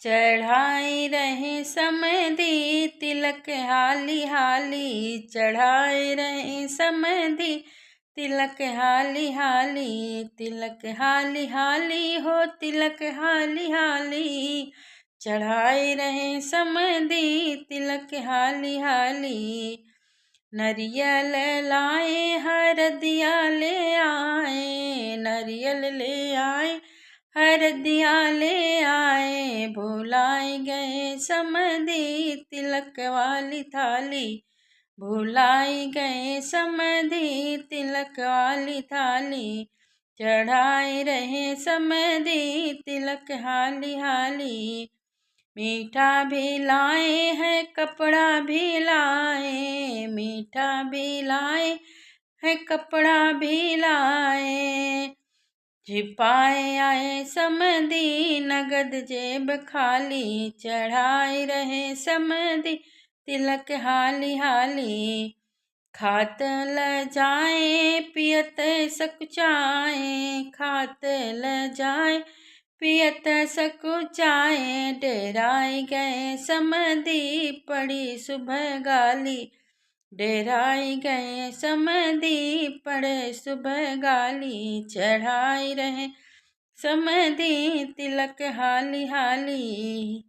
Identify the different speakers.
Speaker 1: चढ़ाए रहे समधी तिलक हाली हाली, चढ़ाए रहे समधी तिलक हाली हाली, तिलक हाली हाली हो तिलक हाली हाली, चढ़ाए रहे समधी तिलक हाली हाली। नरियल लाए हरदिया ले आए, नरियल ले आए हरदिया ले आए, भुलाए गए समधी तिलक वाली थाली, भुलाए गए समधी तिलक वाली थाली, चढ़ाए रहे समधी तिलक हाली हाली। मीठा भी लाए हैं कपड़ा भी लाए, मीठा भी लाए हैं कपड़ा भी लाए, छिपाए आए समधी नगद जेब खाली, चढ़ाए रहे समधी तिलक हाली हाली। खात ल जाए पियत सकुचाए, खात ल जाए पियत सकुचाए, डेराए गए समधी पड़ी सुबह गाली, डेराए गए समधी पड़े सुबह गाली, चढ़ाए रहे समधी तिलक हाली हाली।